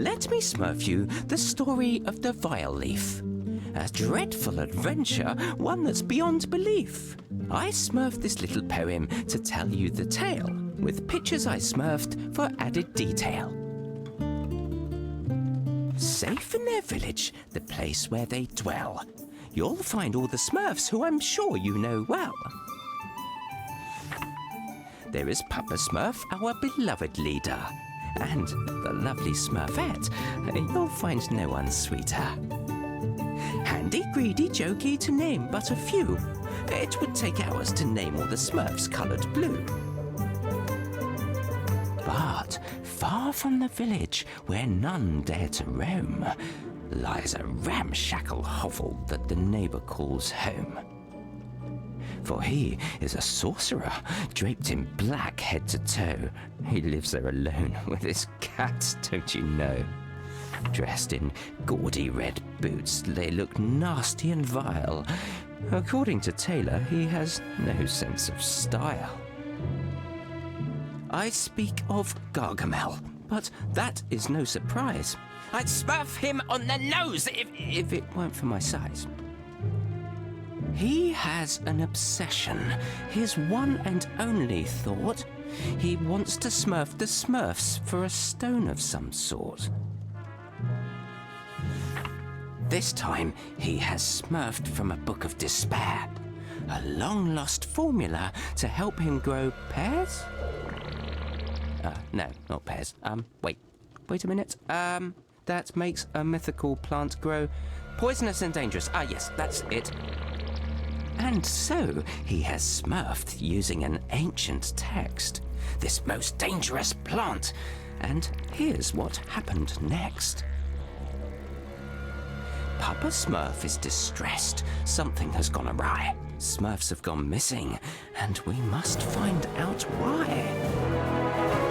Let me smurf you the story of the Vileaf. A dreadful adventure, one that's beyond belief. I smurfed this little poem to tell you the tale, with pictures I smurfed for added detail. Safe in their village, the place where they dwell, you'll find all the Smurfs who I'm sure you know well. There is Papa Smurf, our beloved leader, and the lovely Smurfette. You'll find no one sweeter. Handy, greedy, jokey, to name but a few. It would take hours to name all the Smurfs coloured blue. But far from the village, where none dare to roam, lies a ramshackle hovel that the neighbour calls home. For he is a sorcerer, draped in black head to toe. He lives there alone with his cats, don't you know? Dressed in gaudy red boots, they look nasty and vile. According to Taylor, he has no sense of style. I speak of Gargamel, but that is no surprise. I'd smurf him on the nose if it weren't for my size. He has an obsession, his one and only thought. He wants to smurf the Smurfs for a stone of some sort. This time, he has smurfed from a book of despair. A long-lost formula to help him grow pears? No, not pears. Wait a minute. That makes a mythical plant grow poisonous and dangerous. Ah, yes, that's it. And so, he has smurfed using an ancient text, this most dangerous plant. And here's what happened next. Papa Smurf is distressed. Something has gone awry. Smurfs have gone missing, and we must find out why.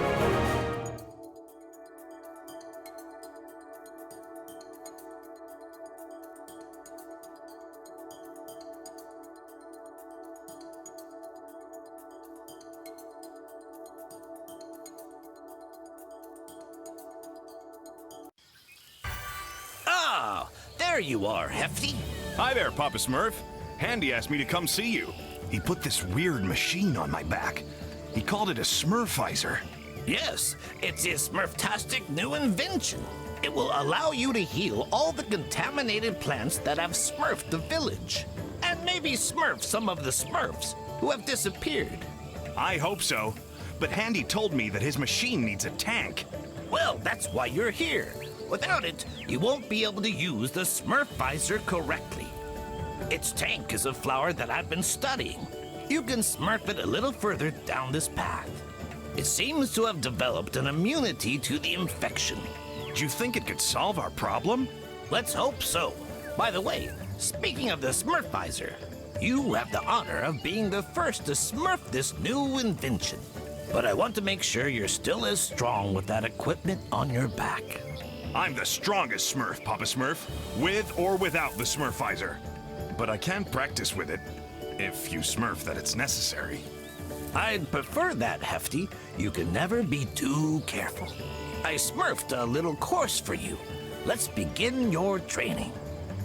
There you are, Hefty. Hi there, Papa Smurf. Handy asked me to come see you. He put this weird machine on my back. He called it a Smurfizer. Yes, it's his Smurftastic new invention. It will allow you to heal all the contaminated plants that have smurfed the village. And maybe smurf some of the Smurfs who have disappeared. I hope so. But Handy told me that his machine needs a tank. Well, that's why you're here. Without it, you won't be able to use the Smurfizer correctly. Its tank is a flower that I've been studying. You can smurf it a little further down this path. It seems to have developed an immunity to the infection. Do you think it could solve our problem? Let's hope so. By the way, speaking of the Smurfizer, you have the honor of being the first to smurf this new invention. But I want to make sure you're still as strong with that equipment on your back. I'm the strongest Smurf, Papa Smurf, with or without the Smurfizer. But I can practice with it, if you smurf that it's necessary. I'd prefer that, Hefty. You can never be too careful. I smurfed a little course for you. Let's begin your training.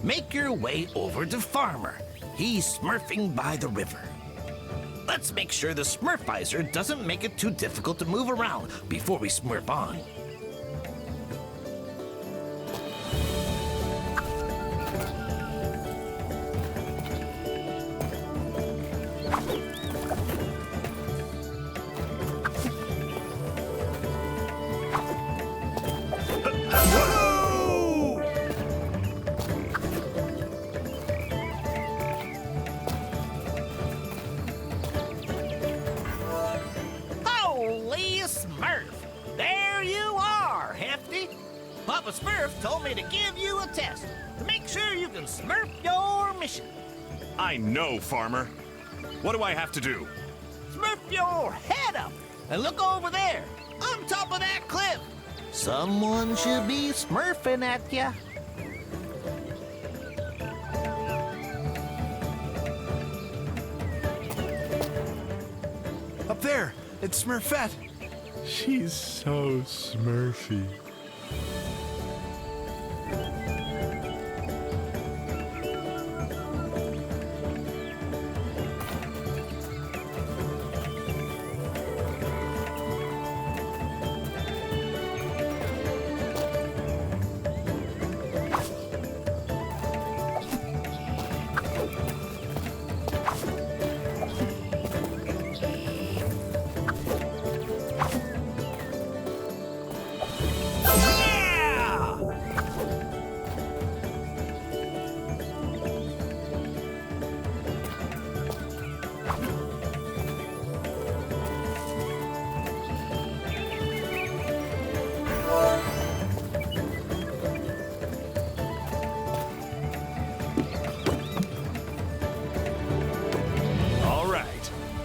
Make your way over to Farmer. He's smurfing by the river. Let's make sure the Smurfizer doesn't make it too difficult to move around before we smurf on. Papa Smurf told me to give you a test to make sure you can smurf your mission. I know, Farmer. What do I have to do? Smurf your head up and look over there, on top of that cliff. Someone should be smurfing at ya. Up there, it's Smurfette. She's so smurfy.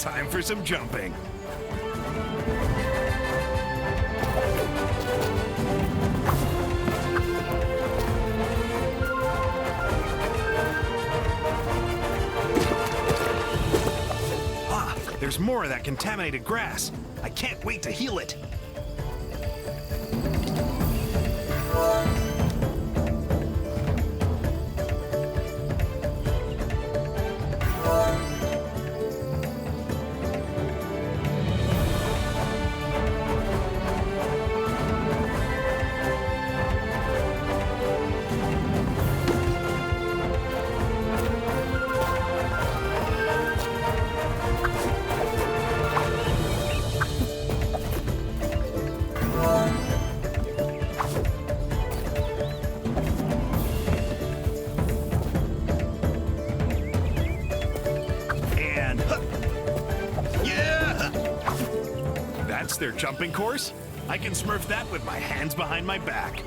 Time for some jumping. Ah, there's more of that contaminated grass. I can't wait to heal it. That's their jumping course? I can smurf that with my hands behind my back.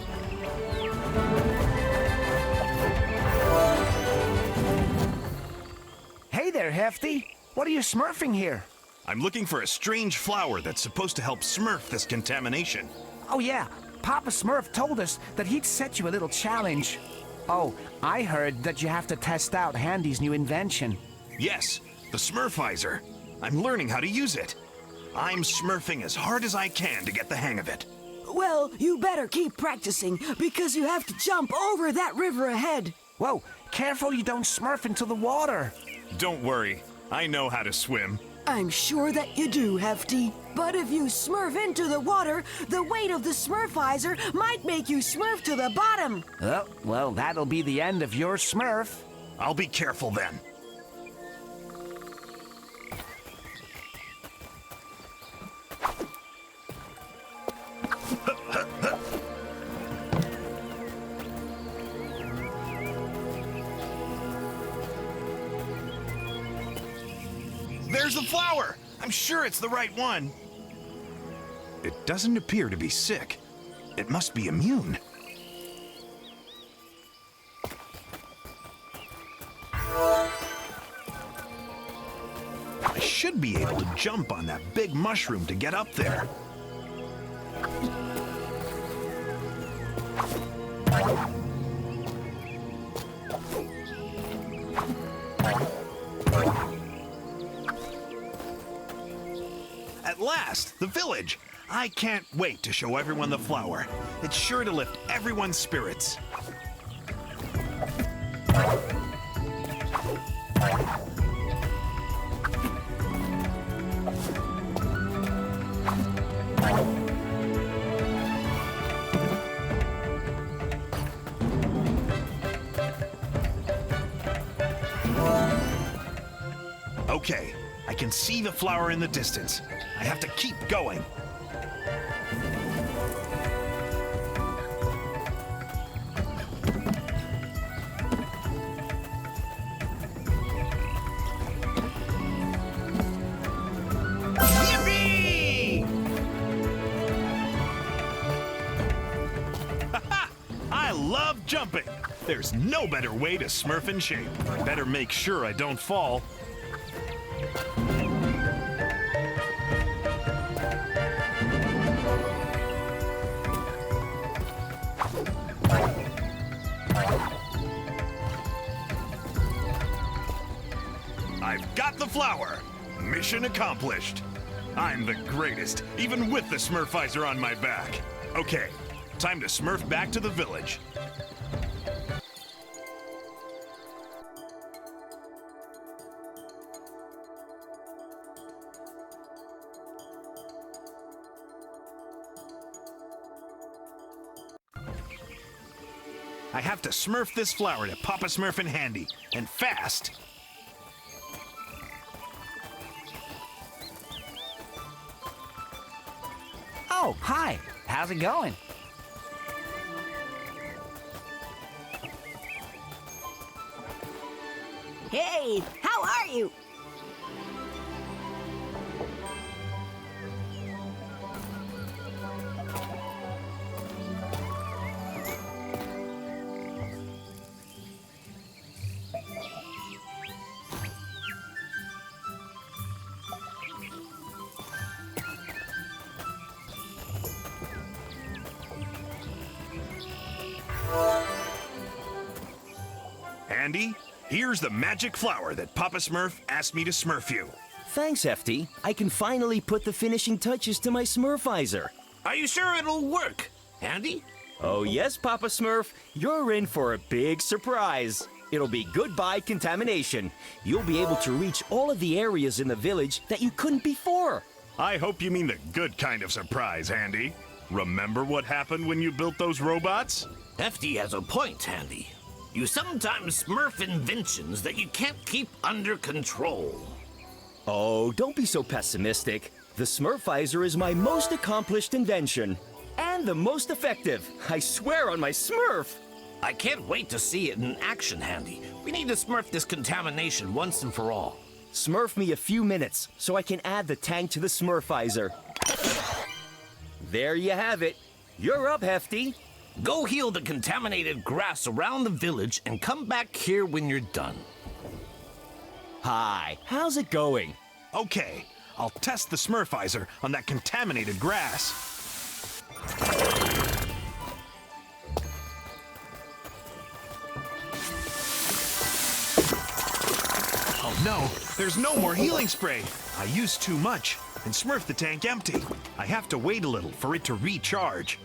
Hey there, Hefty. What are you smurfing here? I'm looking for a strange flower that's supposed to help smurf this contamination. Oh yeah, Papa Smurf told us that he'd set you a little challenge. Oh, I heard that you have to test out Handy's new invention. Yes, the Smurfizer. I'm learning how to use it. I'm smurfing as hard as I can to get the hang of it. Well, you better keep practicing because you have to jump over that river ahead. Whoa, careful you don't smurf into the water. Don't worry, I know how to swim. I'm sure that you do, Hefty. But if you smurf into the water, the weight of the Smurfizer might make you smurf to the bottom. Oh, well, that'll be the end of your smurf. I'll be careful then. There's the flower! I'm sure it's the right one. It doesn't appear to be sick. It must be immune. I should be able to jump on that big mushroom to get up there. At last, the village! I can't wait to show everyone the flower. It's sure to lift everyone's spirits. Okay, I can see the flower in the distance. I have to keep going. Yippee! I love jumping. There's no better way to smurf in shape. Better make sure I don't fall. I've got the flower. Mission accomplished. I'm the greatest, even with the Smurfizer on my back. Okay, time to smurf back to the village. I have to smurf this flower to Papa Smurf and Handy, and fast. Oh, hi. How's it going? Hey, how are you? Handy, here's the magic flower that Papa Smurf asked me to smurf you. Thanks, Hefty. I can finally put the finishing touches to my Smurfizer. Are you sure it'll work, Handy? Oh yes, Papa Smurf. You're in for a big surprise. It'll be goodbye contamination. You'll be able to reach all of the areas in the village that you couldn't before. I hope you mean the good kind of surprise, Handy. Remember what happened when you built those robots? Hefty has a point, Handy. You sometimes smurf inventions that you can't keep under control. Oh, don't be so pessimistic. The Smurfizer is my most accomplished invention. And the most effective. I swear on my Smurf. I can't wait to see it in action, Handy. We need to smurf this contamination once and for all. Smurf me a few minutes so I can add the tank to the Smurfizer. There you have it. You're up, Hefty. Go heal the contaminated grass around the village and come back here when you're done. Hi, how's it going? Okay, I'll test the Smurfizer on that contaminated grass. Oh no, there's no more healing spray. I used too much and smurfed the tank empty. I have to wait a little for it to recharge.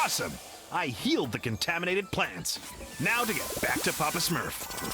Awesome! I healed the contaminated plants. Now to get back to Papa Smurf.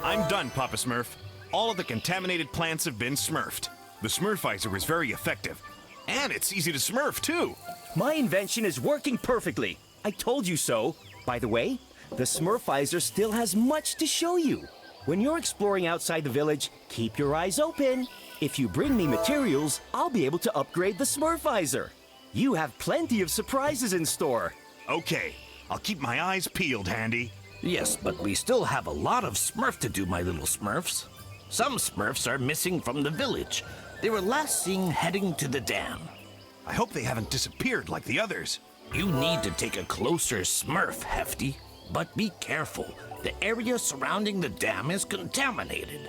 I'm done, Papa Smurf. All of the contaminated plants have been smurfed. The Smurfizer is very effective. And it's easy to smurf, too. My invention is working perfectly. I told you so. By the way, the Smurfizer still has much to show you. When you're exploring outside the village, keep your eyes open. If you bring me materials, I'll be able to upgrade the Smurfizer. You have plenty of surprises in store. Okay, I'll keep my eyes peeled, Handy. Yes, but we still have a lot of Smurf to do, my little Smurfs. Some Smurfs are missing from the village. They were last seen heading to the dam. I hope they haven't disappeared like the others. You need to take a closer Smurf, Hefty. But be careful. The area surrounding the dam is contaminated.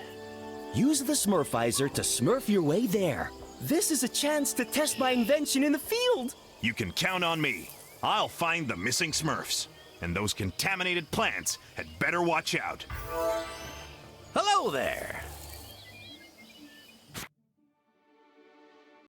Use the Smurfizer to smurf your way there. This is a chance to test my invention in the field. You can count on me. I'll find the missing Smurfs. And those contaminated plants had better watch out. Hello there.